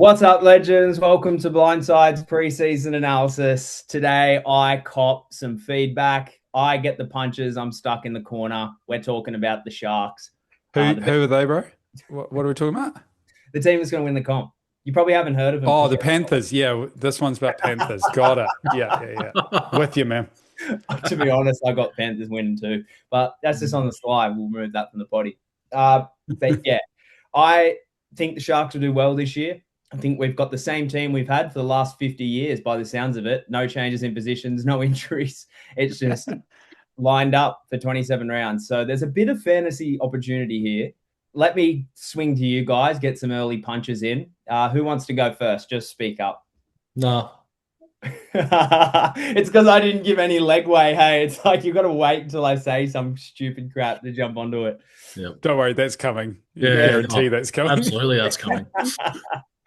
What's up, legends? Welcome to Blindside's preseason analysis. Today, I cop some feedback. I get the punches. I'm stuck in the corner. We're talking about the Sharks. Who are they, bro? What are we talking about? The team is going to win the comp. You probably haven't heard of them. Oh, the Panthers. Yeah, this one's about Panthers. Got it. Yeah. With you, man. To be honest, I got Panthers winning too, but that's just on the slide. We'll remove that from the body. But yeah, I think the Sharks will do well this year. I think we've got the same team we've had for the last 50 years by the sounds of it. No changes in positions, no injuries. It's just lined up for 27 rounds. So there's a bit of fantasy opportunity here. Let me swing to you guys, get some early punches in. Who wants to go first? Just speak up. No. It's because I didn't give any legway. Hey, it's like you've got to wait until I say some stupid crap to jump onto it. Yep. Don't worry, that's coming. Yeah, guarantee that's coming. Absolutely, that's coming.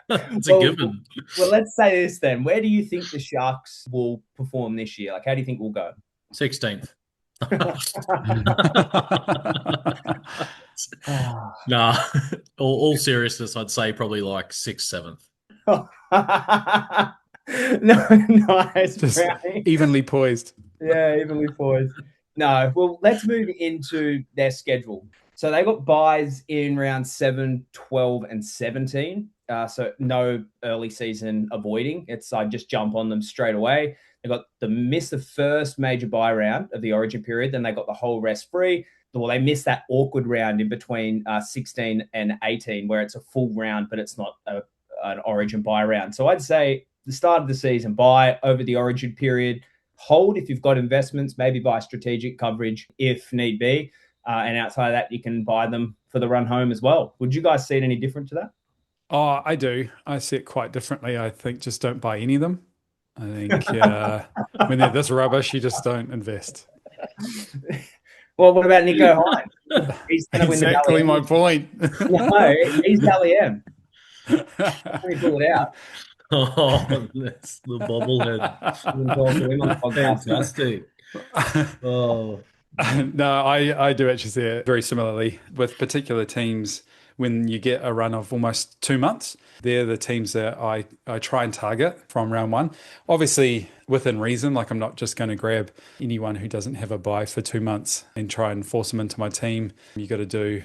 It's a given. Well, let's say this then. Where do you think the Sharks will perform this year? Like, how do you think we'll go? 16th. Nah, all seriousness, I'd say probably like 6th, 7th. No, nice. Just evenly poised. Yeah, evenly poised. No, well, let's move into their schedule. So they got buys in round 7, 12, and 17. So no early season avoiding. It's I just jump on them straight away. They got miss the first major buy round of the Origin period. Then they got the whole rest free. Well, they missed that awkward round in between 16 and 18, where it's a full round, but it's not an Origin buy round. So I'd say the start of the season, buy over the Origin period, hold if you've got investments, maybe buy strategic coverage if need be. And outside of that, you can buy them for the run home as well. Would you guys see it any different to that? Oh, I do. I see it quite differently. I think just don't buy any of them. I think when they're this rubbish, you just don't invest. Well, what about Nicho Hynes? He's going to win the exactly my point. No, he's Dally M. Let me pull it out. Oh, that's the bobblehead. Fantastic. Oh. No, I do actually see it very similarly with particular teams. When you get a run of almost 2 months, they're the teams that I try and target from round 1. Obviously, within reason, like I'm not just going to grab anyone who doesn't have a buy for 2 months and try and force them into my team. You got to do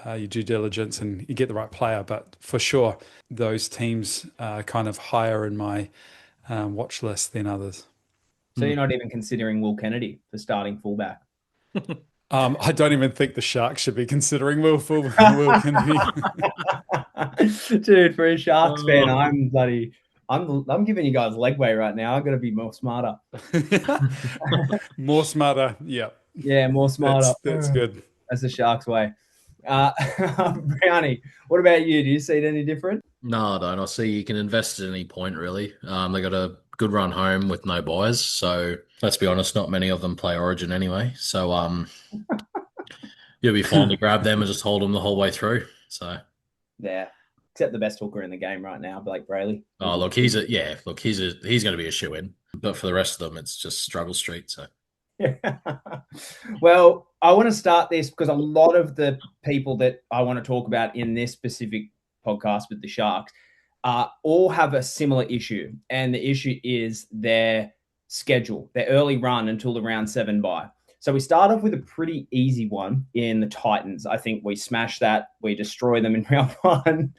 your due diligence and you get the right player. But for sure, those teams are kind of higher in my watch list than others. So you're not even considering Will Kennedy for starting fullback? I don't even think the Sharks should be considering Will Kennedy. Dude, for a Sharks fan, I'm giving you guys legway right now. I've got to be more smarter. More smarter, yeah. Yeah, more smarter. That's good. That's the Sharks way. Brownie, what about you? Do you see it any different? No, I don't. I see you can invest at any point, really. They got a good run home with no buys. So let's be honest, not many of them play Origin anyway. So you'll be fine to grab them and just hold them the whole way through. So yeah, except the best hooker in the game right now, Blake Brailey. Oh, look, he's going to be a shoe-in. But for the rest of them, it's just struggle street. So. Well, I want to start this because a lot of the people that I want to talk about in this specific podcast with the Sharks all have a similar issue. And the issue is their schedule, their early run until the round 7 bye. So we start off with a pretty easy one in the Titans. I think we smash that. We destroy them in round 1.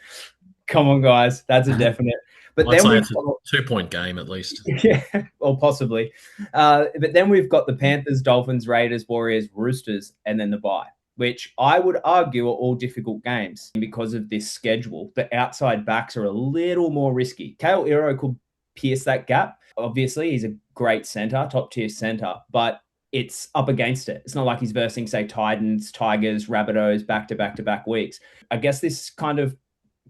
Come on, guys. That's a definite. But then it's a 2-point game at least. Yeah, or possibly. But then we've got the Panthers, Dolphins, Raiders, Warriors, Roosters, and then the bye, which I would argue are all difficult games because of this schedule. The outside backs are a little more risky. Kayal Iro could pierce that gap. Obviously, he's a great center, top-tier center, but it's up against it. It's not like he's versing, say, Titans, Tigers, Rabbitohs back-to-back-to-back weeks. I guess this kind of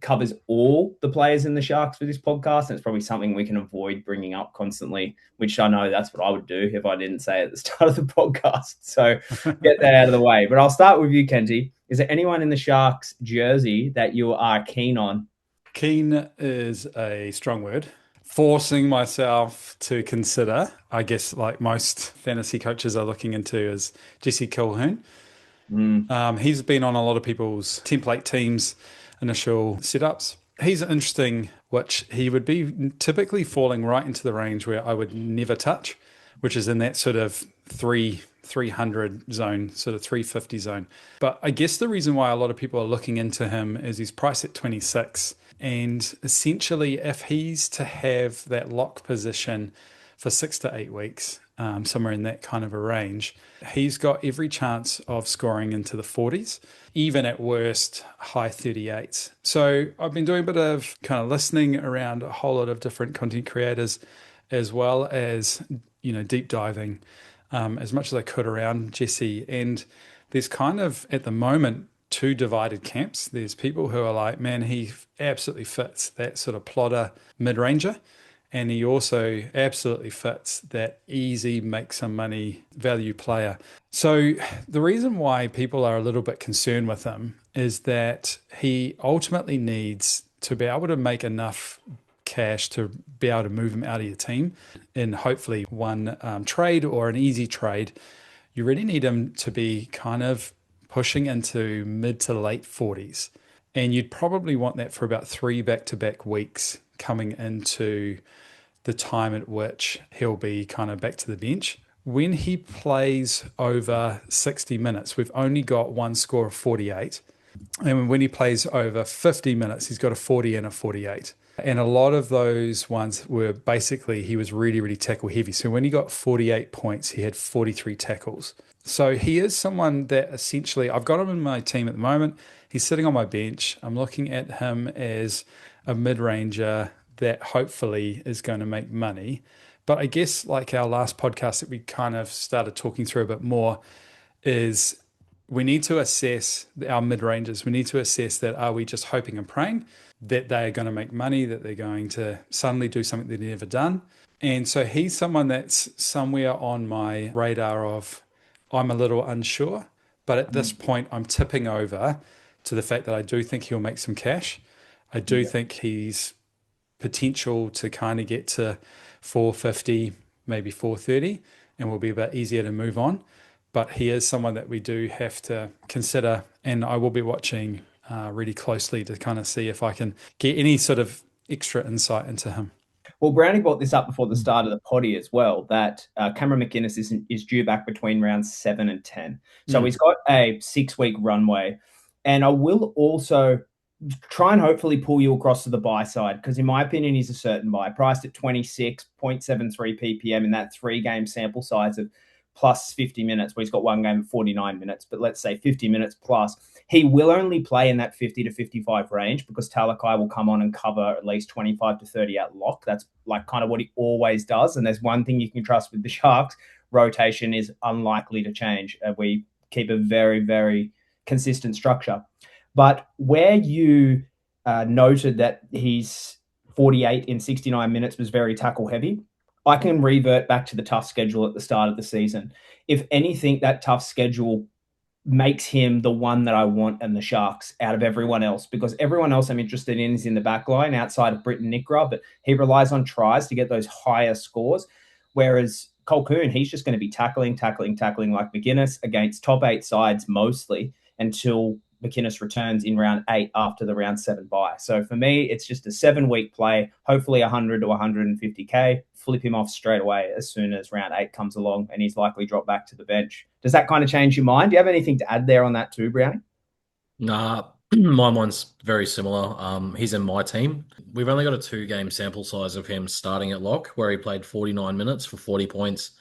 covers all the players in the Sharks for this podcast, and it's probably something we can avoid bringing up constantly, which I know that's what I would do if I didn't say at the start of the podcast. So get that out of the way. But I'll start with you, Kenty. Is there anyone in the Sharks jersey that you are keen on? Keen is a strong word. Forcing myself to consider, I guess like most fantasy coaches are looking into, is Jesse Colquhoun. He's been on a lot of people's template teams initial setups. He's interesting, which he would be typically falling right into the range where I would never touch, which is in that sort of 300 zone, sort of 350 zone. But I guess the reason why a lot of people are looking into him is he's priced at 26. And essentially, if he's to have that lock position for 6 to 8 weeks, somewhere in that kind of a range, he's got every chance of scoring into the 40s, even at worst, high 38s. So I've been doing a bit of kind of listening around a whole lot of different content creators, as well as, deep diving as much as I could around Jesse. And there's kind of, at the moment, two divided camps. There's people who are like, man, he absolutely fits that sort of plotter mid-ranger. And he also absolutely fits that easy, make some money value player. So the reason why people are a little bit concerned with him is that he ultimately needs to be able to make enough cash to be able to move him out of your team in hopefully one trade or an easy trade. You really need him to be kind of pushing into mid to late 40s. And you'd probably want that for about 3 back-to-back weeks coming into the time at which he'll be kind of back to the bench. When he plays over 60 minutes, we've only got one score of 48. And when he plays over 50 minutes, he's got a 40 and a 48. And a lot of those ones were basically, he was really, really tackle heavy. So when he got 48 points, he had 43 tackles. So he is someone that essentially, I've got him in my team at the moment. He's sitting on my bench. I'm looking at him as a mid-ranger that hopefully is going to make money. But I guess like our last podcast that we kind of started talking through a bit more is we need to assess our mid-rangers. We need to assess that, are we just hoping and praying that they are going to make money, that they're going to suddenly do something they've never done? And so he's someone that's somewhere on my radar of, I'm a little unsure, but at this point I'm tipping over to the fact that I do think he'll make some cash. I do think he's potential to kind of get to 450, maybe 430, and will be a bit easier to move on. But he is someone that we do have to consider, and I will be watching really closely to kind of see if I can get any sort of extra insight into him. Well, Brownie brought this up before the start of the potty as well, that Cameron McInnes is due back between rounds 7 and 10. So he's got a 6-week runway. And I will also try and hopefully pull you across to the buy side, because in my opinion, he's a certain buy. Priced at 26.73 ppm in that 3-game sample size of plus 50 minutes, where he's got one game at 49 minutes, but let's say 50 minutes plus. He will only play in that 50 to 55 range because Talakai will come on and cover at least 25 to 30 at lock. That's like kind of what he always does. And there's one thing you can trust with the Sharks: rotation is unlikely to change. We keep a very, very consistent structure. But where you noted that he's 48 in 69 minutes was very tackle heavy, I can revert back to the tough schedule at the start of the season. If anything, that tough schedule makes him the one that I want in the Sharks out of everyone else, because everyone else I'm interested in is in the back line outside of Briton Nikora, but he relies on tries to get those higher scores. Whereas Colquhoun, he's just going to be tackling like McInnes against top 8 sides mostly until McInnes returns in round 8 after the round 7 bye. So for me, it's just a 7-week play, hopefully 100 to 150K, flip him off straight away as soon as round 8 comes along, and he's likely dropped back to the bench. Does that kind of change your mind? Do you have anything to add there on that too, Brownie? Nah, my one's very similar. He's in my team. We've only got a 2-game sample size of him starting at lock, where he played 49 minutes for 40 points,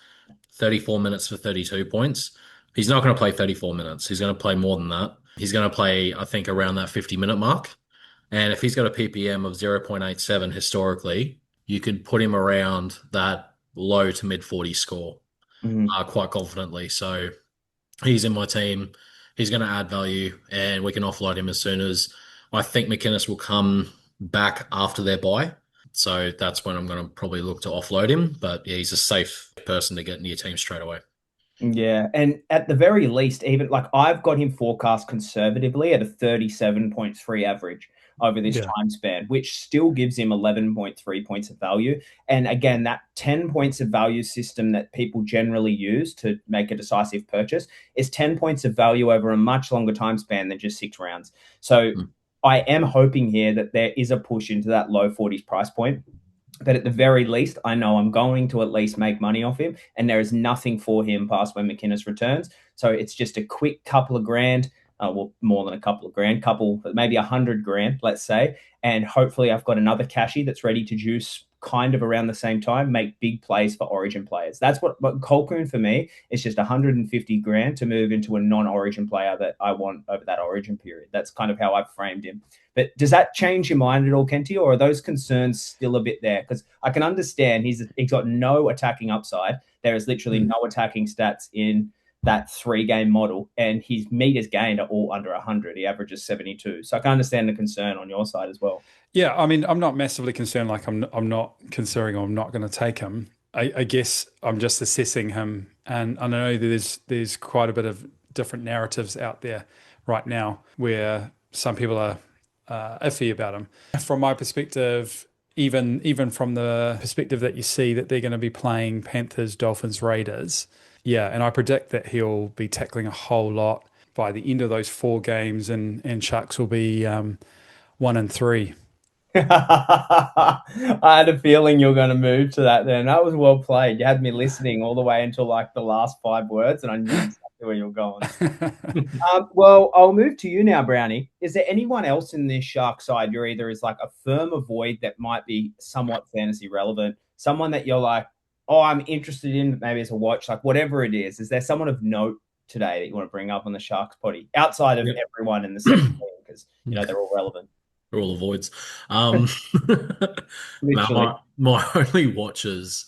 34 minutes for 32 points. He's not going to play 34 minutes. He's going to play more than that. He's going to play, I think, around that 50-minute mark. And if he's got a PPM of 0.87 historically, you could put him around that low to mid 40 score quite confidently. So he's in my team. He's going to add value, and we can offload him as soon as I think McInnes will come back after their bye. So that's when I'm going to probably look to offload him. But yeah, he's a safe person to get into your team straight away. Yeah, and at the very least, even like I've got him forecast conservatively at a 37.3 average over this time span, which still gives him 11.3 points of value. And again, that 10 points of value system that people generally use to make a decisive purchase is 10 points of value over a much longer time span than just 6 rounds. So I am hoping here that there is a push into that low 40s price point. But at the very least, I know I'm going to at least make money off him, and there is nothing for him past when McInnes returns. So it's just a quick couple of grand, well, more than a couple of grand, maybe 100 grand, let's say. And hopefully I've got another cashy that's ready to juice kind of around the same time, make big plays for Origin players. That's what Colquhoun for me is, just 150 grand to move into a non-Origin player that I want over that Origin period. That's kind of how I've framed him. But does that change your mind at all, Kenty, or are those concerns still a bit there? Because I can understand he's got no attacking upside. There is literally no attacking stats in that 3-game model, and his meters gained are all under 100. He averages 72. So I can understand the concern on your side as well. Yeah, I mean, I'm not massively concerned. Like I'm not considering, or I'm not going to take him. I guess I'm just assessing him, and I know there's quite a bit of different narratives out there right now where some people are iffy about him. From my perspective, even from the perspective that you see that they're going to be playing Panthers, Dolphins, Raiders, yeah, and I predict that he'll be tackling a whole lot by the end of those 4 games, and Sharks will be 1-3. I had a feeling you were going to move to that then. That was well played. You had me listening all the way until like the last 5 words, and I knew exactly where you were going. Well, I'll move to you now, Brownie. Is there anyone else in this Shark side you're either is like a firm avoid that might be somewhat fantasy relevant, someone that you're like, oh, I'm interested in, maybe as a watch, like whatever it is? Is there someone of note today that you want to bring up on the Sharks potty outside of everyone in the second team, because they're all relevant? They're all avoids. My only watches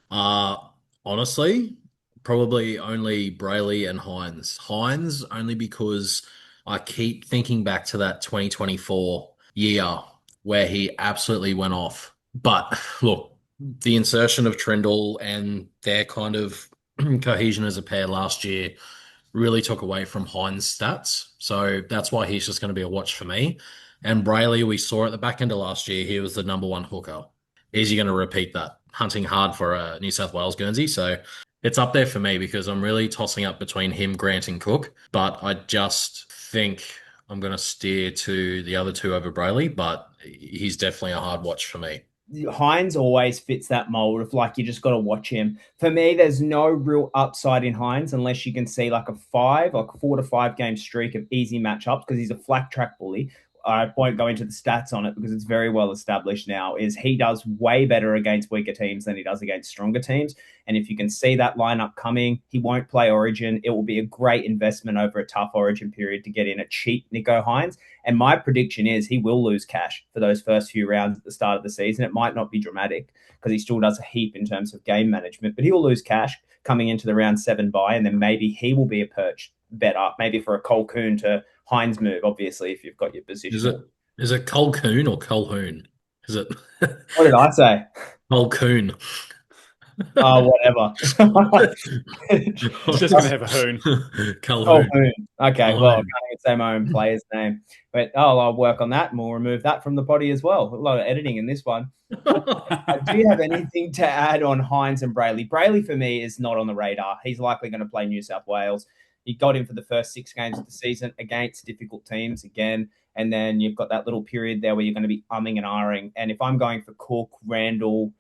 are honestly probably only Brailey and Hynes. Hynes only because I keep thinking back to that 2024 year where he absolutely went off. But look, the insertion of Trindle and their kind of cohesion as a pair last year really took away from Hynes' stats. So that's why he's just going to be a watch for me. And Brailey, we saw at the back end of last year, he was the number 1 hooker. Is he going to repeat that? Hunting hard for a New South Wales Guernsey. So it's up there for me because I'm really tossing up between him, Grant, and Cook. But I just think I'm going to steer to the other 2 over Brailey, but he's definitely a hard watch for me. Hynes always fits that mold of like, you just got to watch him. For me, there's no real upside in Hynes unless you can see like a 4 to 5 game streak of easy matchups, because he's a flat track bully. I won't go into the stats on it because it's very well established now, is he does way better against weaker teams than he does against stronger teams. And if you can see that lineup coming, he won't play Origin. It will be a great investment over a tough Origin period to get in a cheap Nicho Hynes. And my prediction is he will lose cash for those first few rounds at the start of the season. It might not be dramatic because he still does a heap in terms of game management, but he will lose cash coming into the round 7 bye, and then maybe he will be a perch bet up, maybe for a Colquhoun to Hynes move, obviously, if you've got your position. Is it Colquhoun or Colquhoun? Is it? What did I say? Colquhoun. Oh, whatever. It's just going to have a hoon. Colquhoun. Okay, well, I can't even say my own player's name. But I'll work on that and we'll remove that from the body as well. A lot of editing in this one. Do you have anything to add on Hynes and Brailey? Brailey, for me, is not on the radar. He's likely going to play New South Wales. You got him for the first 6 games of the season against difficult teams again. And then you've got that little period there where you're going to be umming and ahhing. And if I'm going for Cook, Randall,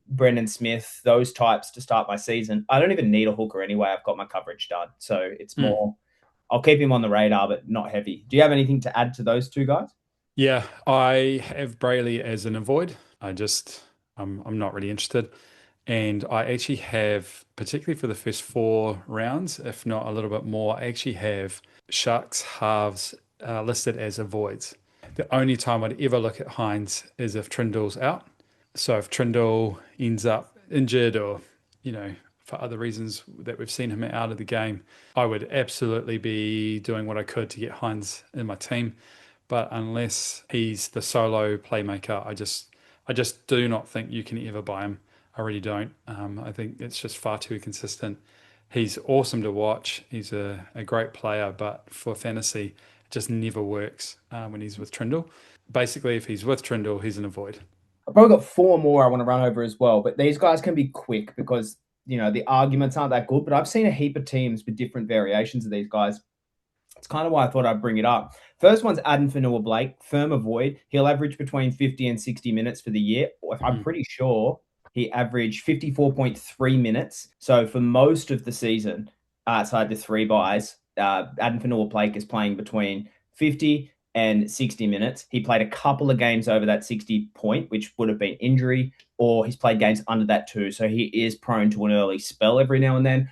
Brendan Smith, those types to start my season, I don't even need a hooker anyway. I've got my coverage done. So it's more, I'll keep him on the radar, but not heavy. Do you have anything to add to those 2 guys? Yeah, I have Brailey as an avoid. I'm not really interested. And I actually have, particularly for the first 4 rounds, if not a little bit more, I actually have Sharks halves listed as avoids. The only time I'd ever look at Hynes is if Trindle's out. So if Trindle ends up injured or, for other reasons that we've seen him out of the game, I would absolutely be doing what I could to get Hynes in my team. But unless he's the solo playmaker, I just do not think you can ever buy him. I really don't. I think it's just far too inconsistent. He's awesome to watch. He's a great player, but for fantasy, it just never works when he's with Trindle. Basically, if he's with Trindle, he's an avoid. I've probably got 4 more I want to run over as well, but these guys can be quick because, the arguments aren't that good, but I've seen a heap of teams with different variations of these guys. It's kind of why I thought I'd bring it up. First one's Addin Fonua-Blake, firm avoid. He'll average between 50 and 60 minutes for the year. I'm pretty sure he averaged 54.3 minutes. So for most of the season, outside the 3 buys, Addin Fonua-Blake is playing between 50 and 60 minutes. He played a couple of games over that 60 point, which would have been injury, or he's played games under that too. So he is prone to an early spell every now and then.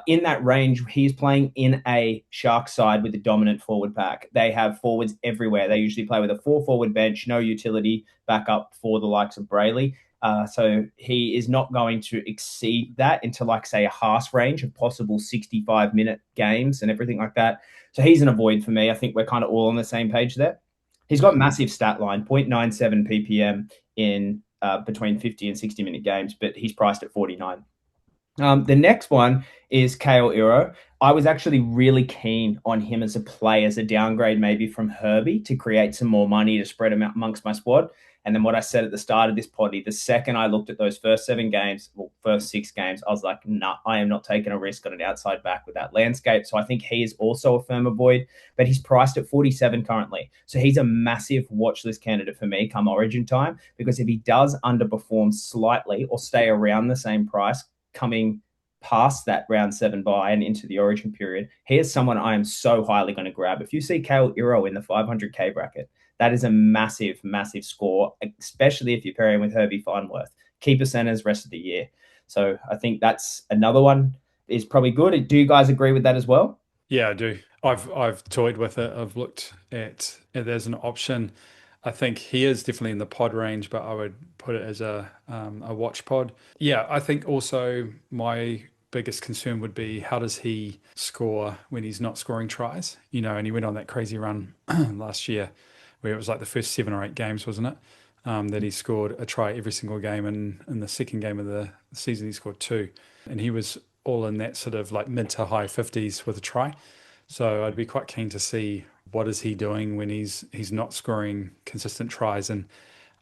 In that range, he's playing in a Sharks side with a dominant forward pack. They have forwards everywhere. They usually play with a 4-forward bench, no utility backup for the likes of Brailey. So he is not going to exceed that into, like, say, a Haas range of possible 65-minute games and everything like that. So he's an avoid for me. I think we're kind of all on the same page there. He's got massive stat line, 0.97 ppm in between 50 and 60-minute games, but he's priced at 49. The next one is Kayal Iro. I was actually really keen on him as a play, as a downgrade maybe from Herbie, to create some more money to spread him out amongst my squad. And then what I said at the start of this potty, the second I looked at those first 7 games, well, first 6 games, I was like, nah, I am not taking a risk on an outside back with that landscape. So I think he is also a firm avoid, but he's priced at 47 currently. So he's a massive watch list candidate for me come Origin time, because if he does underperform slightly or stay around the same price coming past that round 7 buy and into the Origin period, he is someone I am so highly going to grab. If you see Kayal Iro in the 500k bracket, that is a massive, massive score, especially if you're pairing with Herbie Farnworth. Keeper centers rest of the year. So I think that's another one is probably good. Do you guys agree with that as well? Yeah, I do. I've toyed with it. I've looked at it as an option. I think he is definitely in the pod range, but I would put it as a watch pod. Yeah, I think also my biggest concern would be, how does he score when he's not scoring tries? And he went on that crazy run last year where it was like the first 7 or 8 games, wasn't it? That he scored a try every single game, and in the second game of the season he scored 2. And he was all in that sort of like mid to high 50s with a try. So I'd be quite keen to see what is he doing when he's not scoring consistent tries. And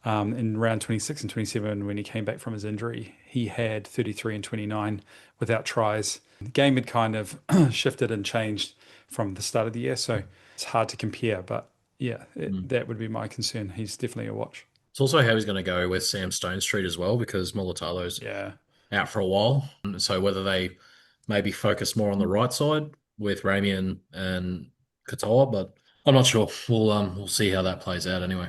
in round 26 and 27, when he came back from his injury, he had 33 and 29 without tries. The game had kind of shifted and changed from the start of the year, so it's hard to compare. But yeah, that would be my concern. He's definitely a watch. It's also how he's going to go with Sam Stonestreet as well, because Mulatalo's out for a while. So whether they maybe focus more on the right side with Ramien and Katoa, but I'm not sure. We'll see how that plays out anyway.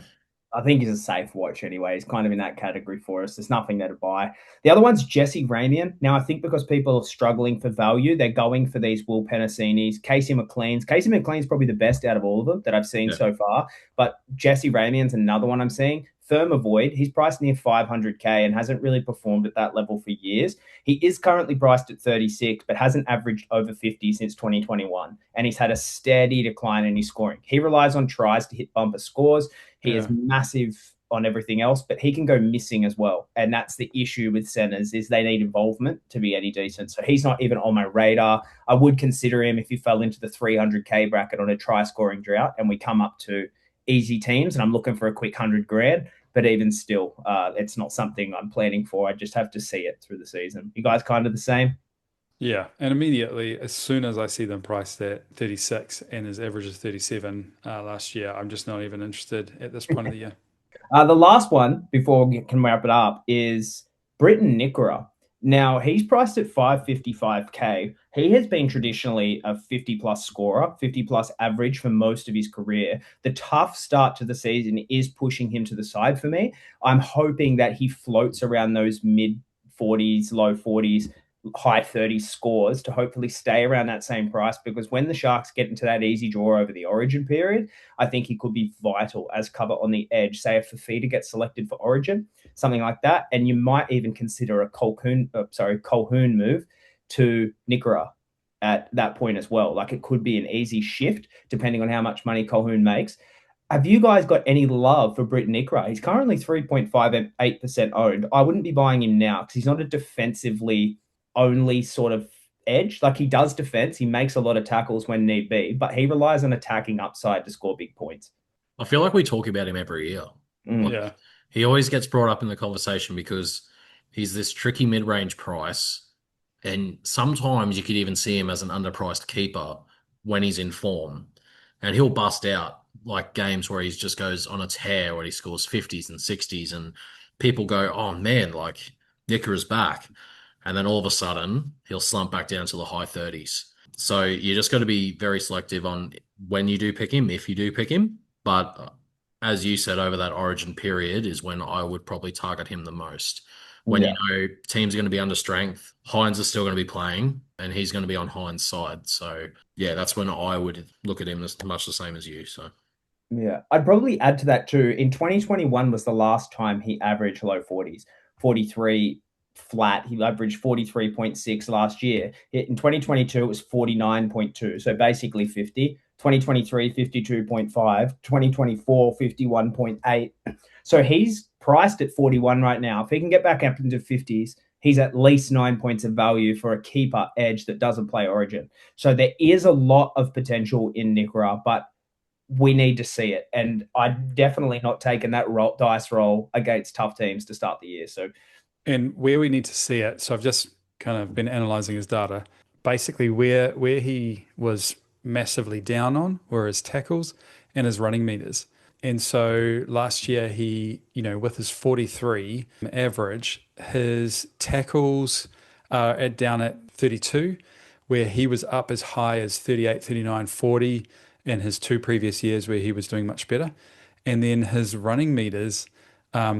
I think he's a safe watch anyway. He's kind of in that category for us. There's nothing there to buy. The other one's Jesse Ramien. Now, I think because people are struggling for value, they're going for these Will Penicinis, Casey McLean's. Casey McLean's probably the best out of all of them that I've seen so far. But Jesse Ramien's another one I'm seeing. Firm avoid. He's priced near 500k and hasn't really performed at that level for years. He is currently priced at 36, but hasn't averaged over 50 since 2021. And he's had a steady decline in his scoring. He relies on tries to hit bumper scores. He is massive on everything else, but he can go missing as well. And that's the issue with centers, is they need involvement to be any decent. So he's not even on my radar. I would consider him if he fell into the 300k bracket on a try scoring drought and we come up to easy teams and I'm looking for a quick 100 grand. But even still, it's not something I'm planning for. I just have to see it through the season. You guys kind of the same? Yeah, and immediately, as soon as I see them priced at 36 and his average is 37 last year, I'm just not even interested at this point of the year. The last one, before we can wrap it up, is Briton Nikora. Now, he's priced at 555k. He has been traditionally a 50-plus scorer, 50-plus average for most of his career. The tough start to the season is pushing him to the side for me. I'm hoping that he floats around those mid-40s, low 40s, high 30s scores to hopefully stay around that same price, because when the Sharks get into that easy draw over the Origin period, I think he could be vital as cover on the edge, say if Fafita gets selected for Origin, something like that. And you might even consider a Colquhoun move to Nikora at that point as well. Like, it could be an easy shift depending on how much money Colquhoun makes. Have you guys got any love for Briton Nikora? He's currently 3.58% owned. I wouldn't be buying him now because he's not a defensively only sort of edge. Like, he does defense, he makes a lot of tackles when need be, but he relies on attacking upside to score big points. I feel like we talk about him every year. Yeah, he always gets brought up in the conversation because he's this tricky mid-range price, and sometimes you could even see him as an underpriced keeper when he's in form. and he'll bust out like games where he just goes on a tear where he scores 50s and 60s, and people go, "Oh man, like Nikora is back," and then all of a sudden he'll slump back down to the high 30s. So you just got to be very selective on when you do pick him, if you do pick him. But as you said, over that origin period is when I would probably target him the most. When you know teams are going to be under strength, Hynes is still going to be playing, and he's going to be on Hynes' side. So yeah, that's when I would look at him as much the same as you. So yeah, I'd probably add to that too. In 2021 was the last time he averaged low 40s, 43 flat. He averaged 43.6 last year. In 2022, it was 49.2. So basically 50. 2023, 52.5. 2024, 51.8. So he's priced at 41 right now. If he can get back up into 50s, he's at least 9 points of value for a keeper edge that doesn't play Origin. So there is a lot of potential in Nikora, but we need to see it. And I'm definitely not taking that dice roll against tough teams to start the year. So, and where we need to see it, so I've just kind of been analyzing his data. Basically, where he was massively down on were his tackles and his running meters. And so last year, he, with his 43 average, his tackles are down at 32, where he was up as high as 38, 39, 40 in his two previous years where he was doing much better. And then his running meters,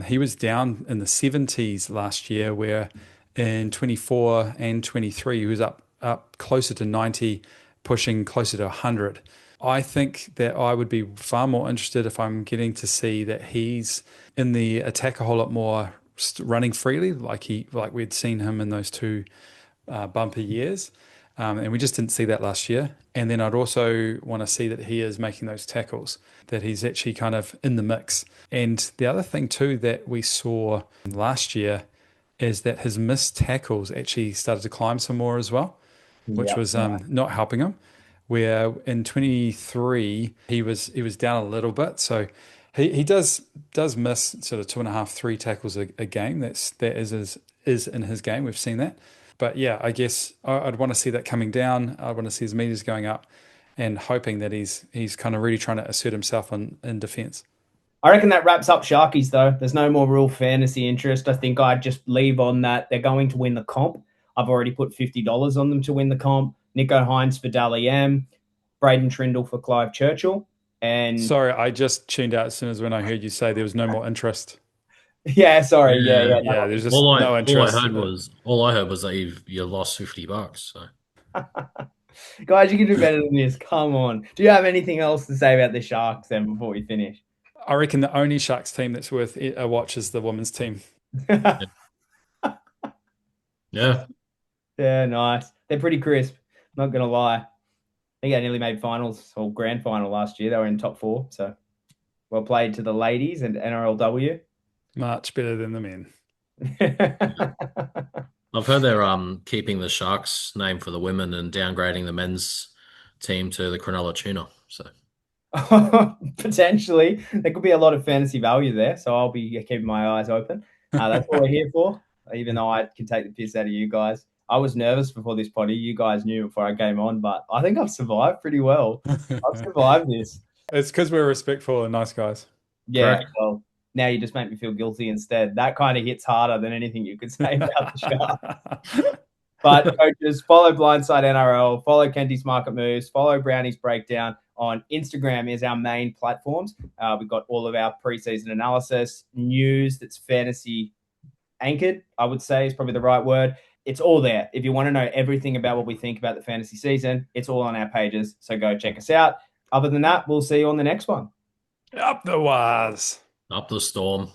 he was down in the 70s last year, where in 24 and 23, he was up closer to 90, pushing closer to 100. I think that I would be far more interested if I'm getting to see that he's in the attack a whole lot more, running freely, like we'd seen him in those two bumper years. And we just didn't see that last year. And then I'd also want to see that he is making those tackles, that he's actually kind of in the mix. And the other thing too that we saw last year is that his missed tackles actually started to climb some more as well, which was not helping him. Where in 23 he was down a little bit, so he does miss sort of 2.5, 3 tackles a game. That is in his game. We've seen that, but yeah, I guess I'd want to see that coming down. I want to see his meters going up, and hoping that he's kind of really trying to assert himself in defense. I reckon that wraps up Sharkies, though. There's no more real fantasy interest. I think I'd just leave on that. They're going to win the comp. I've already put $50 on them to win the comp. Nicho Hynes for Dally M, Braden Trindle for Clive Churchill. And sorry, I just tuned out as soon as when I heard you say there was no more interest. Yeah, sorry. Yeah. There's just no interest. All I heard was that you lost $50. So. Guys, you can do better than this. Come on. Do you have anything else to say about the Sharks then before we finish? I reckon the only Sharks team that's worth a watch is the women's team. Yeah. Yeah, nice. They're pretty crisp. Not going to lie. I think they nearly made finals or grand final last year. They were in top 4. So well played to the ladies and NRLW. Much better than the men. I've heard they're keeping the Sharks name for the women and downgrading the men's team to the Cronulla Tuna. So potentially there could be a lot of fantasy value there. So I'll be keeping my eyes open. That's what we're here for. Even though I can take the piss out of you guys. I was nervous before this potty. You guys knew before I came on, but I think I've survived pretty well. I've survived this. It's because we're respectful and nice guys. Yeah, correct. Well, now you just make me feel guilty instead. That kind of hits harder than anything you could say about the Sharks. But coaches, follow Blindside NRL, follow Kenty's Market Moves, follow Brownie's Breakdown. On Instagram is our main platforms. We've got all of our preseason analysis, news that's fantasy anchored, I would say is probably the right word. It's all there. If you want to know everything about what we think about the fantasy season, it's all on our pages. So go check us out. Other than that, we'll see you on the next one. Up the wires. Up the storm.